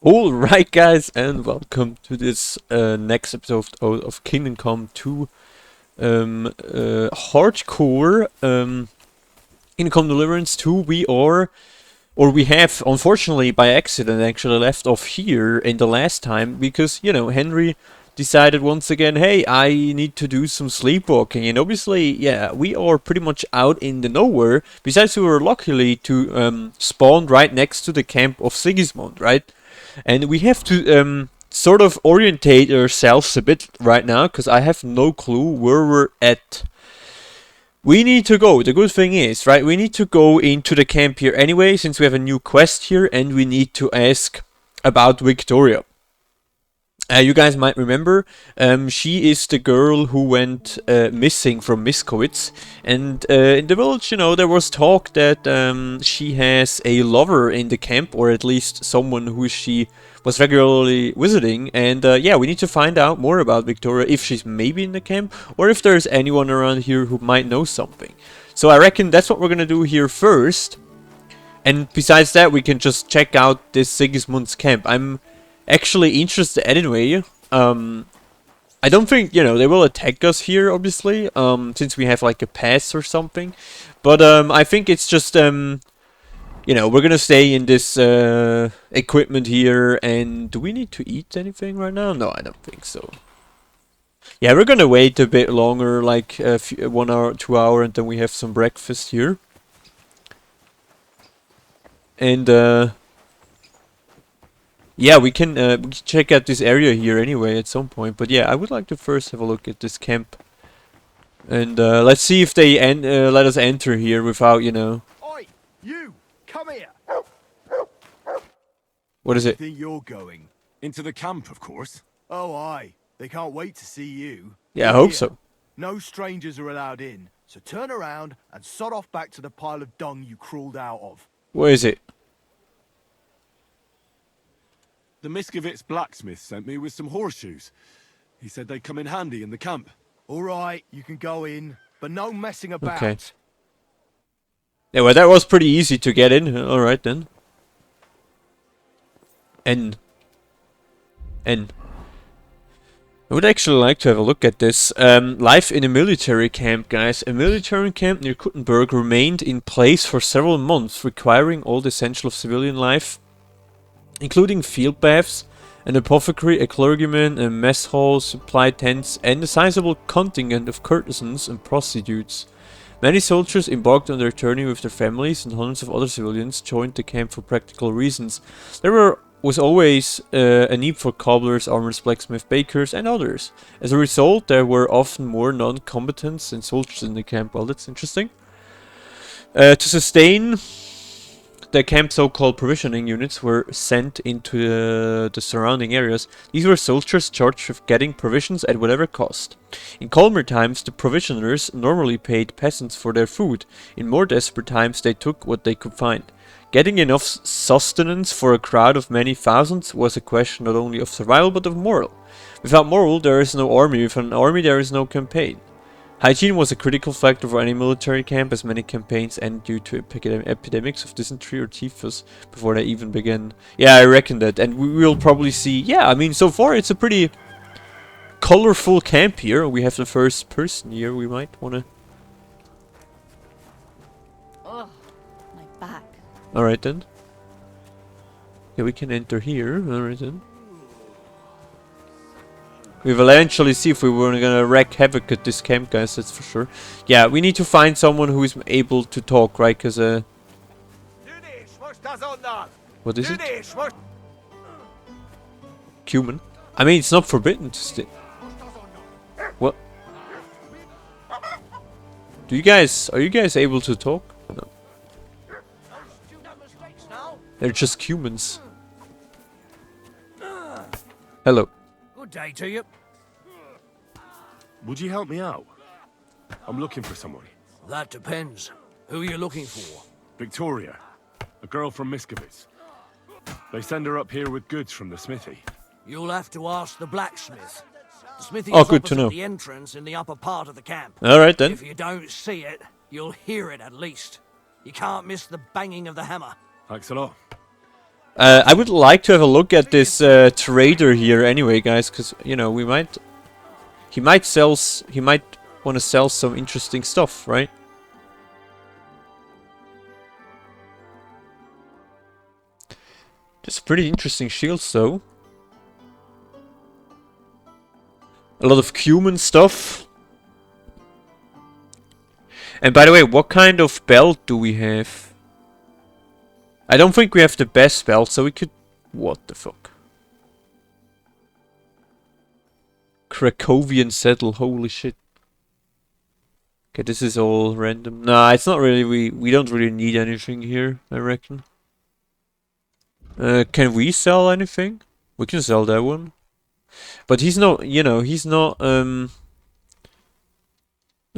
Alright guys, and welcome to this next episode of Kingdom Come 2 Hardcore Kingdom Come Deliverance 2. We have, unfortunately by accident, actually left off here in the last time because, you know, Henry decided once again, hey, I need to do some sleepwalking, and obviously, yeah, we are pretty much out in the nowhere. Besides, we were luckily to spawn right next to the camp of Sigismund, right? And we have to sort of orientate ourselves a bit right now, because I have no clue where we're at. We need to go. The good thing is, right, we need to go into the camp here anyway, since we have a new quest here, and we need to ask about Victoria. You guys might remember, she is the girl who went missing from Miskowitz, and in the village, you know, there was talk that she has a lover in the camp, or at least someone who she was regularly visiting, and yeah, we need to find out more about Victoria, if she's maybe in the camp, or if there's anyone around here who might know something. So I reckon that's what we're gonna do here first, and besides that, we can just check out this Sigismund's camp. I'm actually interested anyway. I don't think, you know, they will attack us here, obviously, since we have like a pass or something. But I think it's just, you know, we're gonna stay in this equipment here. And do we need to eat anything right now? No, I don't think so. Yeah, we're gonna wait a bit longer, like 1 hour, 2 hours, and then we have some breakfast here. And yeah, we can check out this area here anyway at some point. But yeah, I would like to first have a look at this camp. And let's see if they let us enter here without, you know... Oi, you! Come here! What is it? Think you're going? Into the camp, of course. Oh, aye. They can't wait to see you. Yeah, I hope so. No strangers are allowed in, so turn around and sod off back to the pile of dung you crawled out of. Where is it? The Miskovitz blacksmith sent me with some horseshoes. He said they'd come in handy in the camp. All right, you can go in, but no messing about. Okay. Yeah, well, that was pretty easy to get in. Alright then. N. I would actually like to have a look at this. Life in a military camp, guys. A military camp near Kuttenberg remained in place for several months, requiring all the essential of civilian life, including field baths, an apothecary, a clergyman, a mess hall, supply tents, and a sizable contingent of courtesans and prostitutes. Many soldiers embarked on their journey with their families, and hundreds of other civilians joined the camp for practical reasons. There was always a need for cobblers, armorers, blacksmiths, bakers, and others. As a result, there were often more non-combatants than soldiers in the camp. Well, that's interesting. To sustain the camp's so-called provisioning units were sent into the surrounding areas. These were soldiers charged with getting provisions at whatever cost. In calmer times, the provisioners normally paid peasants for their food. In more desperate times, they took what they could find. Getting enough sustenance for a crowd of many thousands was a question not only of survival but of moral. Without moral, there is no army. Without an army, there is no campaign. Hygiene was a critical factor for any military camp, as many campaigns ended due to epidemics of dysentery or typhus before they even began. Yeah, I reckon that, and we will probably see... Yeah, I mean, so far it's a pretty colorful camp here. We have the first person here. We might want to... Oh, my back. Alright then. Yeah, we can enter here. Alright then. We will eventually see if we were gonna wreak havoc at this camp, guys, that's for sure. Yeah, we need to find someone who is able to talk, right? Because, what is it? Cumin? I mean, it's not forbidden to stay. What? Are you guys able to talk? No. They're just humans. Hello. Good day to you. Would you help me out? I'm looking for someone. That depends. Who are you looking for? Victoria. A girl from Miskovitz. They send her up here with goods from the smithy. You'll have to ask the blacksmith. The smithy Oh, is good to opposite know. the entrance in the upper part of the camp. Alright then. If you don't see it, you'll hear it at least. You can't miss the banging of the hammer. Thanks a lot. I would like to have a look at this trader here anyway, guys, because you know he might want to sell some interesting stuff, right? There's pretty interesting shields though. A lot of cumin stuff. And by the way, what kind of belt do we have? I don't think we have the best belt, so we could... What the fuck? Krakowian saddle, holy shit. Okay, this is all random. Nah, it's not really... We don't really need anything here, I reckon. Can we sell anything? We can sell that one. But he's not, you know, he's not... No,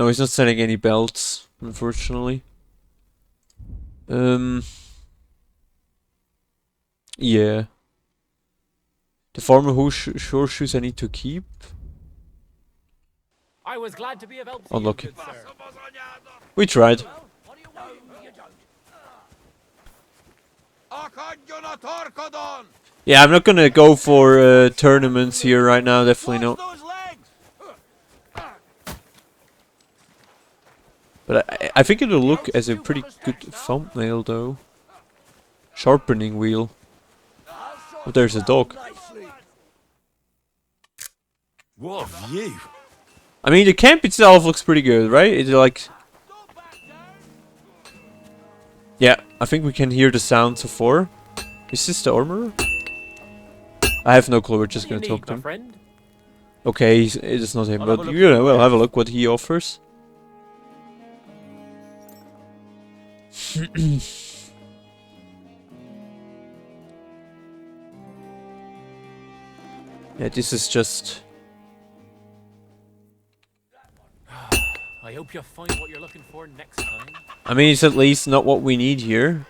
he's not selling any belts, unfortunately. Yeah. The former horseshoes I need to keep. I was glad to be of help to Unlucky. you, good sir. We tried. Yeah, I'm not gonna go for tournaments here right now, definitely not. But I think it'll look as a pretty good thumbnail though. Sharpening wheel. Oh, there's a dog. What a view! I mean, the camp itself looks pretty good, right? It's like... Yeah, I think we can hear the sounds of four. Is this the armorer? I have no clue, we're just gonna talk to him. Friend? Okay, it's not him, but you know, we'll have a look what he offers. Yeah, this is just... I hope you'll find what you're looking for next time. I mean, it's at least not what we need here.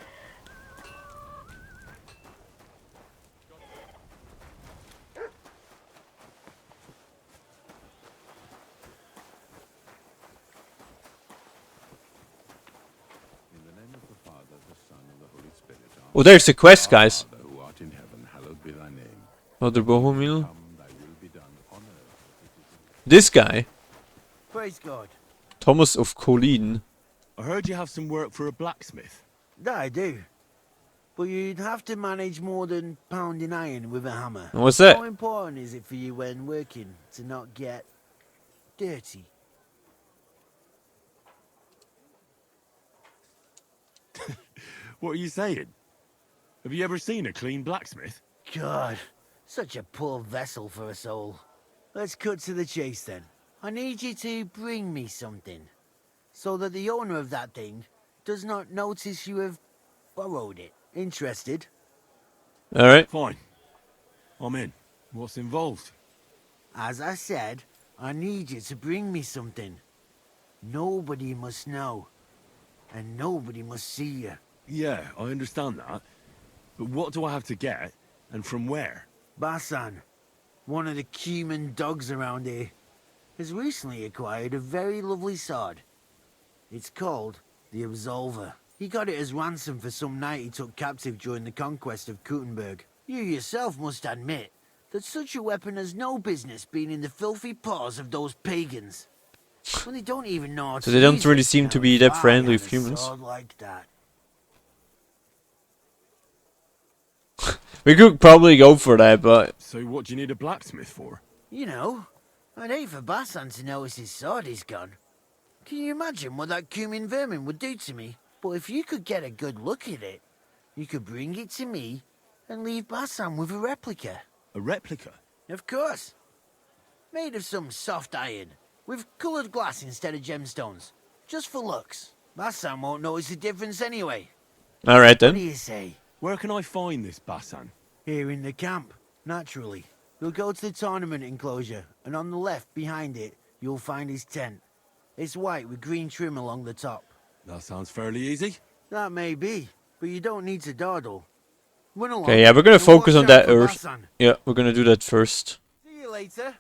Oh, there's the quest, guys. Mother Bohemian. This guy, Praise God. Thomas of Colleen. I heard you have some work for a blacksmith. That I do. But you'd have to manage more than pounding iron with a hammer. And what's that? How important is it for you when working to not get dirty? What are you saying? Have you ever seen a clean blacksmith? God, such a poor vessel for a soul. Let's cut to the chase then. I need you to bring me something, so that the owner of that thing does not notice you have borrowed it. Interested? Alright. Fine. I'm in. What's involved? As I said, I need you to bring me something. Nobody must know, and nobody must see you. Yeah, I understand that. But what do I have to get, and from where? Basan, one of the cumin dogs around here, has recently acquired a very lovely sword. It's called the Absolver. He got it as ransom for some knight he took captive during the conquest of Kuttenberg. You yourself must admit that such a weapon has no business being in the filthy paws of those pagans. When they don't even know how to So they don't use really it. seem to be Now, that if I friendly had with a humans. sword like that. We could probably go for that, but... So what do you need a blacksmith for? You know, I'd hate for Basan to notice his sword is gone. Can you imagine what that cumin vermin would do to me? But if you could get a good look at it, you could bring it to me and leave Basan with a replica. A replica? Of course. Made of some soft iron, with coloured glass instead of gemstones. Just for looks. Basan won't notice the difference anyway. Alright What do then. you say? Where can I find this Basan? Here in the camp, naturally. We'll go to the tournament enclosure, and on the left, behind it, you'll find his tent. It's white with green trim along the top. That sounds fairly easy. That may be, but you don't need to dawdle. Run along. Okay, yeah, we're gonna and focus watch on out that for earth. Basan. Yeah, we're gonna do that first. See you later.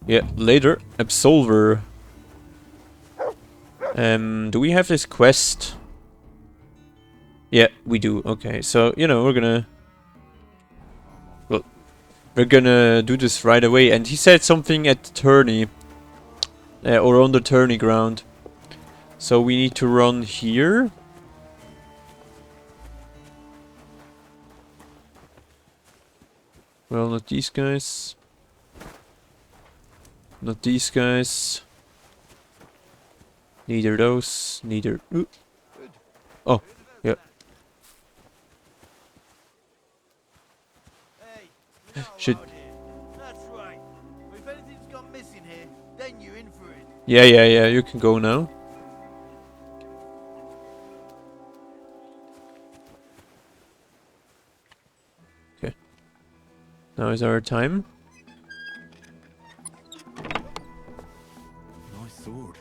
Yeah, later. Absolver. Do we have this quest? Yeah, we do. Okay, so, you know, we're gonna we're gonna do this right away. And he said something at the tourney. Or on the tourney ground. So we need to run here. Well, not these guys. Not these guys. Neither those. Neither. Ooh. Oh, yeah. Hey, you're not Should. allowed here. That's right. If anything's gone missing here, then you're in for it. Yeah. You can go now. Okay. Now is our time. Nice sword.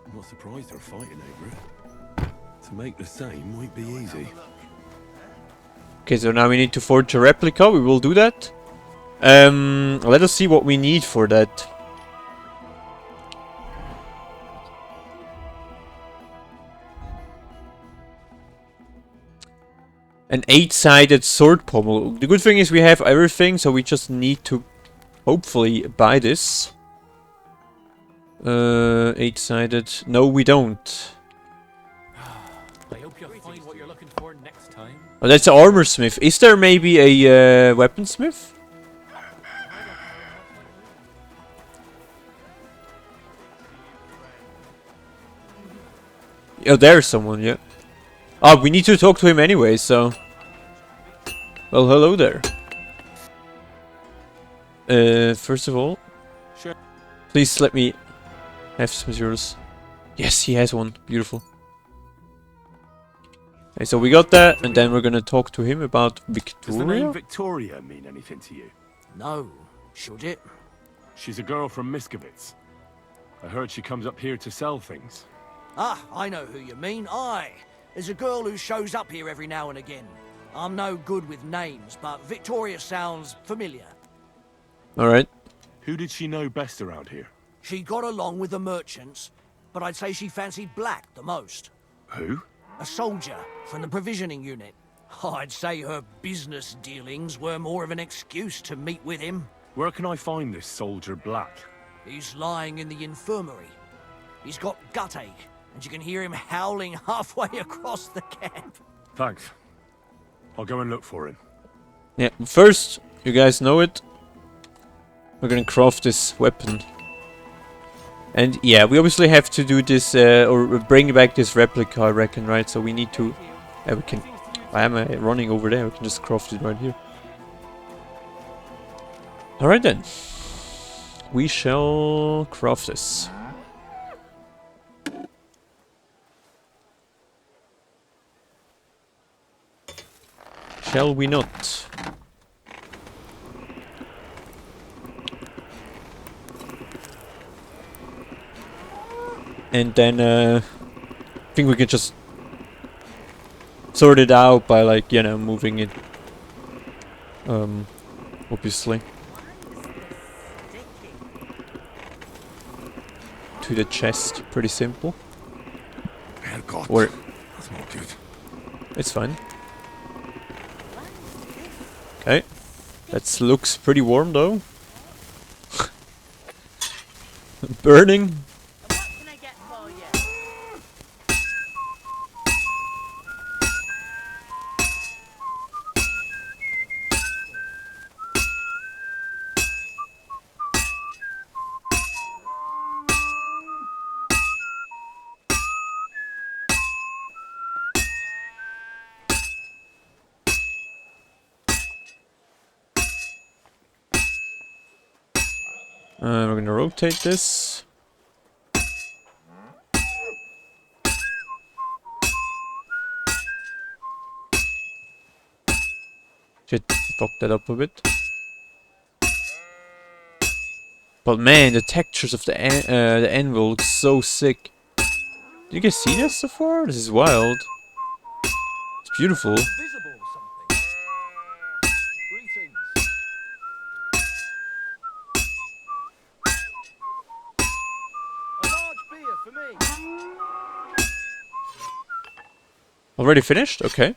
I'm not surprised they're fighting over it. To make the same might be easy. Okay, so now we need to forge a replica. We will do that. Let us see what we need for that. An 8-sided sword pommel. The good thing is we have everything, so we just need to hopefully buy this. 8-sided. No, we don't. I hope you'll find what you're looking for next time. Oh, that's an armor smith. Is there maybe a weaponsmith? Oh, there's someone, yeah. Oh, we need to talk to him anyway, so... Well, hello there. First of all... Sure. Please let me have some yours. Yes, he has one. Beautiful. Okay, so we got that, and then we're gonna talk to him about Does the name Victoria? Victoria mean anything to you? No, should it? She's a girl from Miskovitz. I heard she comes up here to sell things. Ah, I know who you mean. Aye. There's a girl who shows up here every now and again. I'm no good with names, but Victoria sounds familiar. Alright. Who did she know best around here? She got along with the merchants, but I'd say she fancied Black the most. Who? A soldier from the provisioning unit. I'd say her business dealings were more of an excuse to meet with him. Where can I find this soldier Black? He's lying in the infirmary. He's got guttache, and you can hear him howling halfway across the camp. Thanks. I'll go and look for him. Yeah, first, you guys know it. We're gonna craft this weapon. And yeah, we obviously have to do this, or bring back this replica, I reckon, right? So we need to... Yeah, we can... Why am I running over there? We can just craft it right here. Alright then. We shall craft this. Shall we not? And then, I think we can just sort it out by, like, you know, moving it. Obviously. To the chest. Pretty simple. Herrgott. Or, That's not good. it's fine. Okay. That looks pretty warm, though. Burning. What can I get for you? We're gonna rotate this. Shit, fuck that up a bit. But man, the textures of the anvil look so sick. Did you guys see this so far? This is wild. It's beautiful. Invisible or something. Greetings. A large beer for me. Already finished? Okay.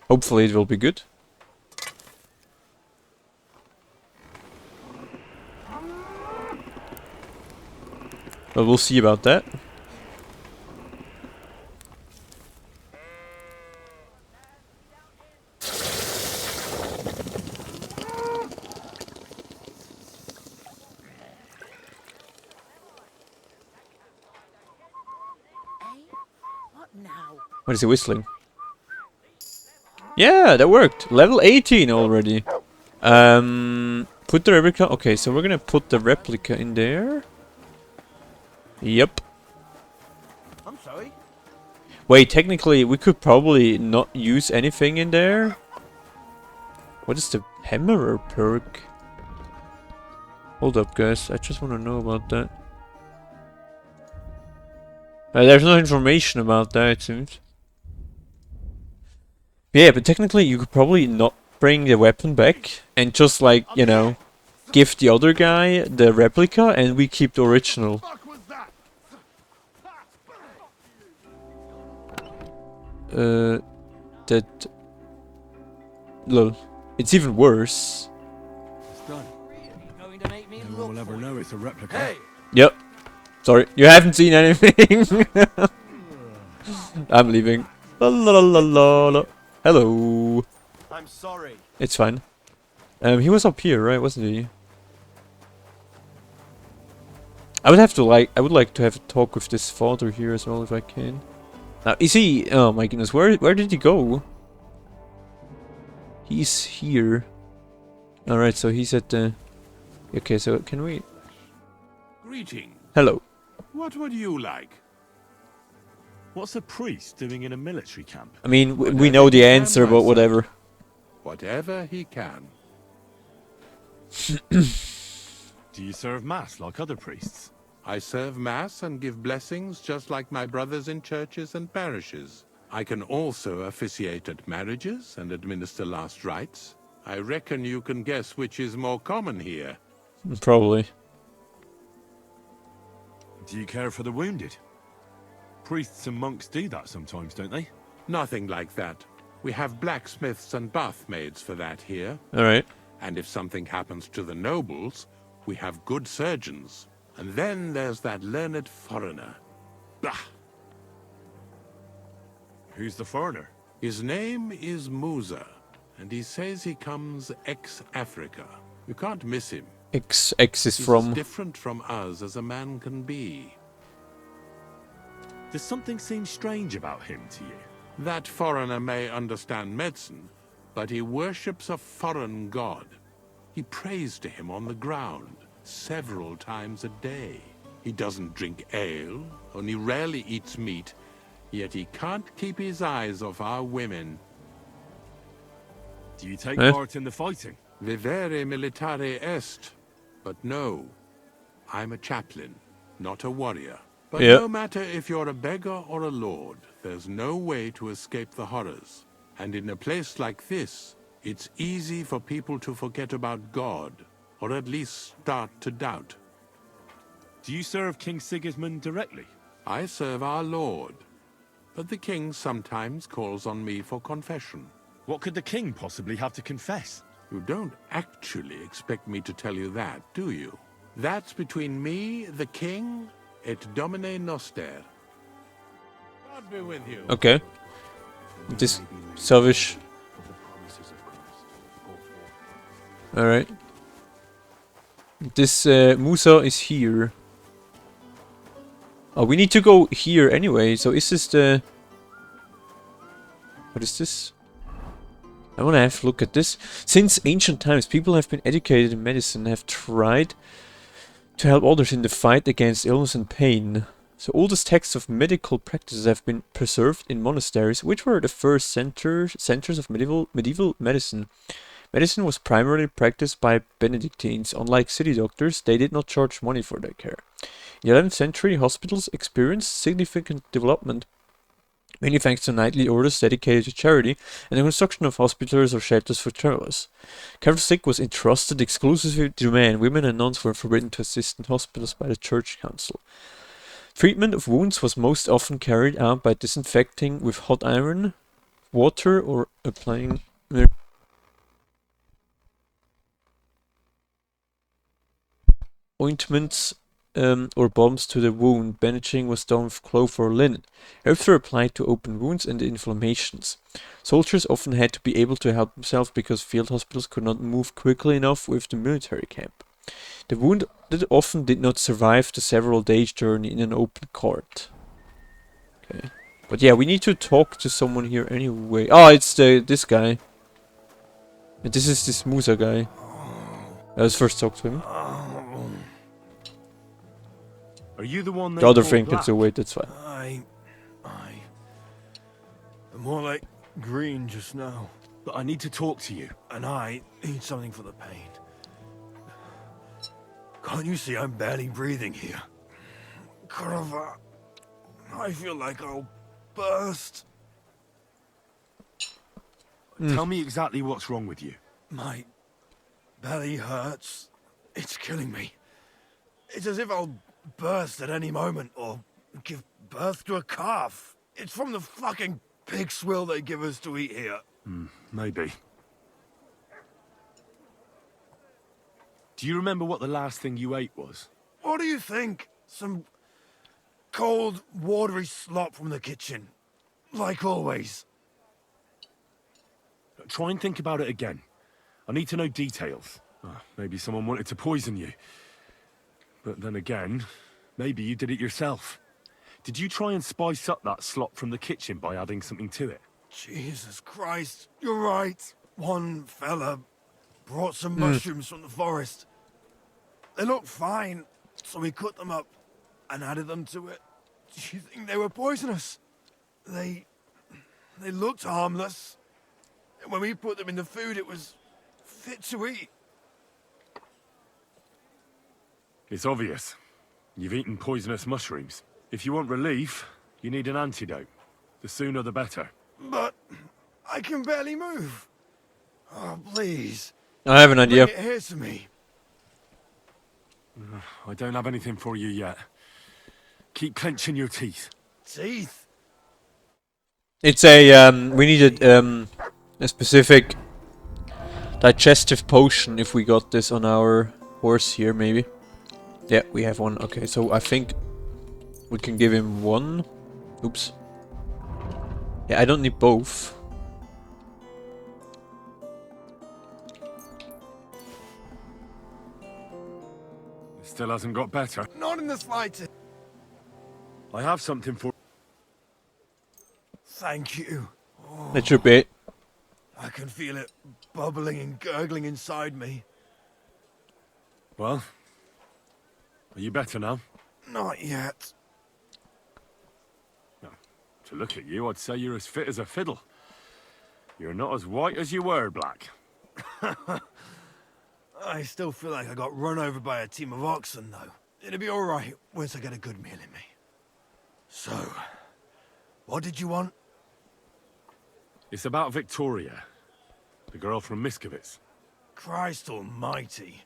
Hopefully it will be good. But we'll see about that. What now? What is he whistling? Yeah, that worked. Level 18 already. Put the replica. Okay, so we're gonna put the replica in there. Yep. I'm sorry. Wait, technically, we could probably not use anything in there. What is the hammerer perk? Hold up, guys. I just want to know about that. There's no information about that, it seems. Yeah, but technically, you could probably not bring the weapon back and just, like, you know, give the other guy the replica and we keep the original. Fuck was that? That... Lol. It's even worse. It's done. Going to make me No one look will ever for know you. it's a replica. Hey, Yep. Sorry, you haven't seen anything. I'm leaving. La la la la la. Hello. I'm sorry. It's fine. He was up here, right? Wasn't he? I would like to have a talk with this father here as well if I can. Now, is he? Oh my goodness, where did he go? He's here. All right, so he's at the. Okay, so can we? Greeting. Hello. What would you like? What's a priest doing in a military camp? I mean, we know the answer, but whatever. Whatever he can. Do you serve mass like other priests? I serve mass and give blessings just like my brothers in churches and parishes. I can also officiate at marriages and administer last rites. I reckon you can guess which is more common here. Probably. Do you care for the wounded? Priests and monks do that sometimes, don't they? Nothing like that. We have blacksmiths and bathmaids for that here. All right. And if something happens to the nobles, we have good surgeons. And then there's that learned foreigner. Bah! Who's the foreigner? His name is Musa, and he says he comes ex-Africa. You can't miss him. X is He's from. as different from us as a man can be. Does something seem strange about him to you? That foreigner may understand medicine, but he worships a foreign god. He prays to him on the ground several times a day. He doesn't drink ale, only rarely eats meat, yet he can't keep his eyes off our women. Do you take Eh? part in the fighting? Vivere militare est. But no, I'm a chaplain, not a warrior. But Yeah. no matter if you're a beggar or a lord, there's no way to escape the horrors. And in a place like this, it's easy for people to forget about God, or at least start to doubt. Do you serve King Sigismund directly? I serve our Lord, but the king sometimes calls on me for confession. What could the king possibly have to confess? You don't actually expect me to tell you that, do you? That's between me, the king, et Domine Noster. God be with you. Okay. This selfish. All right. This Musa is here. Oh, we need to go here anyway. So is this the? What is this? I want to have a look at this. Since ancient times, people have been educated in medicine and have tried to help others in the fight against illness and pain. So oldest texts of medical practices have been preserved in monasteries, which were the first centers of medieval medicine. Medicine was primarily practiced by Benedictines. Unlike city doctors, they did not charge money for their care. In the 11th century, hospitals experienced significant development, mainly thanks to knightly orders dedicated to charity and the construction of hospitals or shelters for travelers. Care of the sick was entrusted exclusively to men. Women and nuns were forbidden to assist in hospitals by the church council. Treatment of wounds was most often carried out by disinfecting with hot iron, water, or applying ointments or bombs to the wound. Bandaging was done with cloth or linen. Herbs were applied to open wounds and inflammations. Soldiers often had to be able to help themselves because field hospitals could not move quickly enough with the military camp. The wounded often did not survive the several days journey in an open cart. Okay. But yeah, we need to talk to someone here anyway. Oh, it's this guy. And this is this Musa guy. Let's first talk to him. Are you the one The other thing can still wait, that's fine. I'm more like green just now. But I need to talk to you. And I need something for the pain. Can't you see I'm barely breathing here? Carver, I feel like I'll burst. Tell me exactly what's wrong with you. My belly hurts. It's killing me. It's as if I'll burst at any moment or give birth to a calf. It's from the fucking pig swill they give us to eat here. Maybe. Do you remember what the last thing you ate was? What do you think? Some cold, watery slop from the kitchen. Like always. Try and think about it again. I need to know details. Maybe someone wanted to poison you. But then again, maybe you did it yourself. Did you try and spice up that slop from the kitchen by adding something to it? Jesus Christ, you're right. One fella brought some mushrooms from the forest. They looked fine, so we cut them up and added them to it. Do you think they were poisonous? They looked harmless. And when we put them in the food, it was fit to eat. It's obvious. You've eaten poisonous mushrooms. If you want relief, you need an antidote. The sooner the better. But I can barely move. Oh, please. I have an idea. Bring it here to me. I don't have anything for you yet. Keep clenching your teeth. Teeth? It's a, we needed, a specific digestive potion if we got this on our horse here, maybe. Yeah, we have one. Okay, so I think we can give him one. Oops. Yeah, I don't need both. It still hasn't got better. Not in the slightest. I have something for... Thank you. That should be it. I can feel it bubbling and gurgling inside me. Well, are you better now? Not yet. To look at you, I'd say you're as fit as a fiddle. You're not as white as you were, Black. I still feel like I got run over by a team of oxen, though. It'll be all right once I get a good meal in me. So, what did you want? It's about Victoria, the girl from Miskovitz. Christ almighty.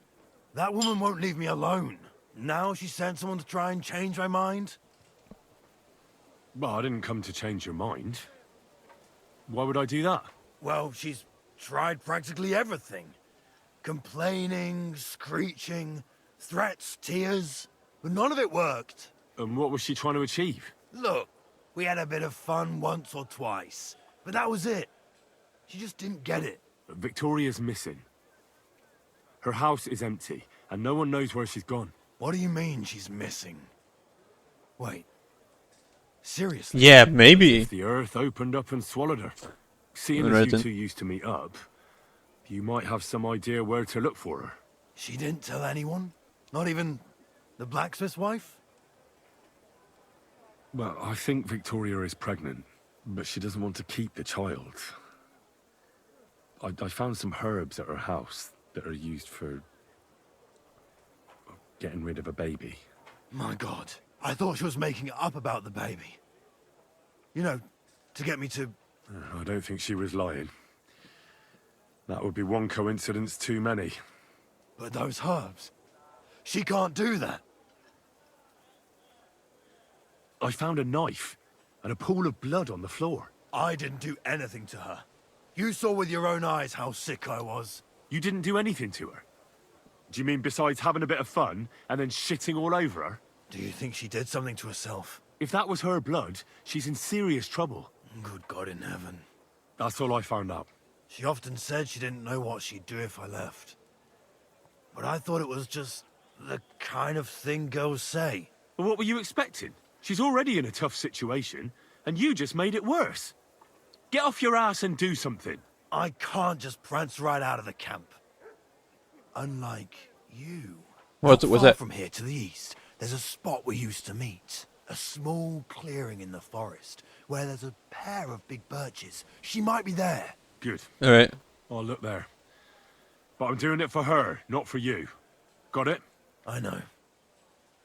That woman won't leave me alone. Now she sent someone to try and change my mind? Well, I didn't come to change your mind. Why would I do that? Well, she's tried practically everything. Complaining, screeching, threats, tears, but none of it worked. And what was she trying to achieve? Look, we had a bit of fun once or twice, but that was it. She just didn't get it. Victoria's missing. Her house is empty, and no one knows where she's gone. What do you mean she's missing? Wait. Seriously? Yeah, maybe. If the earth opened up and swallowed her. Seeing as Right you then. two used to meet up, you might have some idea where to look for her. She didn't tell anyone? Not even the blacksmith's wife? Well, I think Victoria is pregnant, but she doesn't want to keep the child. I found some herbs at her house that are used for getting rid of a baby. My God. I thought she was making it up about the baby. You know, to get me to... I don't think she was lying. That would be one coincidence too many. But those herbs... She can't do that. I found a knife and a pool of blood on the floor. I didn't do anything to her. You saw with your own eyes how sick I was. You didn't do anything to her. Do you mean besides having a bit of fun and then shitting all over her? Do you think she did something to herself? If that was her blood, she's in serious trouble. Good God in heaven. That's all I found out. She often said she didn't know what she'd do if I left. But I thought it was just the kind of thing girls say. Well, what were you expecting? She's already in a tough situation, and you just made it worse. Get off your ass and do something. I can't just prance right out of the camp. Unlike you. What Not was far that? from here to the east, there's a spot we used to meet. A small clearing in the forest, where there's a pair of big birches. She might be there. Good. Alright. I'll look there. But I'm doing it for her, not for you. Got it? I know.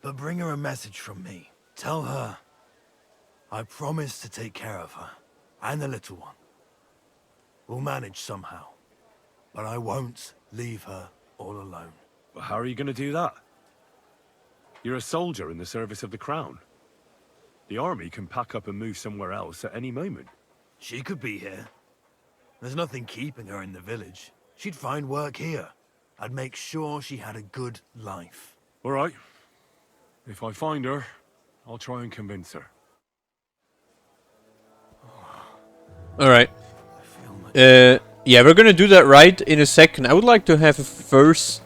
But bring her a message from me. Tell her I promise to take care of her and the little one. We'll manage somehow. But I won't leave her all alone. Well, how are you going to do that? You're a soldier in the service of the crown. The army can pack up and move somewhere else at any moment. She could be here. There's nothing keeping her in the village. She'd find work here. I'd make sure she had a good life. All right. If I find her, I'll try and convince her. Alright. I feel much... Yeah, we're gonna do that right in a second. I would like to have a first...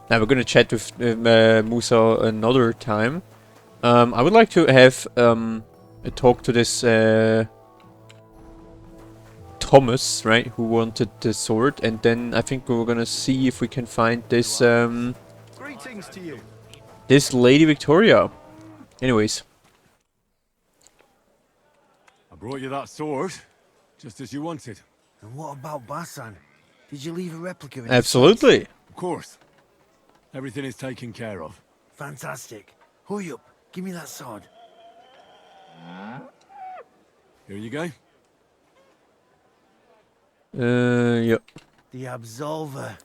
Now we're gonna chat with Musa another time. I would like to have a talk to this Thomas, right, who wanted the sword, and then I think we're gonna see if we can find this Greetings to you. this Lady Victoria. Anyways, I brought you that sword, just as you wanted. And what about Basan? Did you leave a replica in absolutely. Of course. Everything is taken care of. Fantastic. Hurry up. Give me that sword. Here you go. Yeah. The Absolver.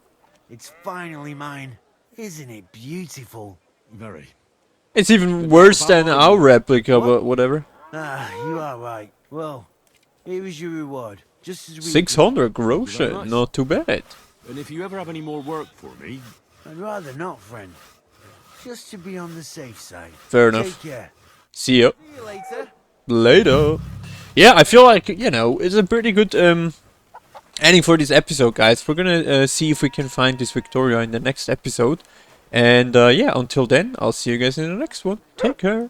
It's finally mine. Isn't it beautiful? Very. It's even worse than our replica, but whatever. Ah, you are right. Well, here is your reward. Just as we... 600 gross, Very nice. not too bad. And if you ever have any more work for me... I'd rather not, friend. Just to be on the safe side. Fair enough. Take care. See ya. See you later. Later. Yeah, I feel like, you know, it's a pretty good ending for this episode, guys. We're gonna see if we can find this Victoria in the next episode. And yeah, until then, I'll see you guys in the next one. Take care.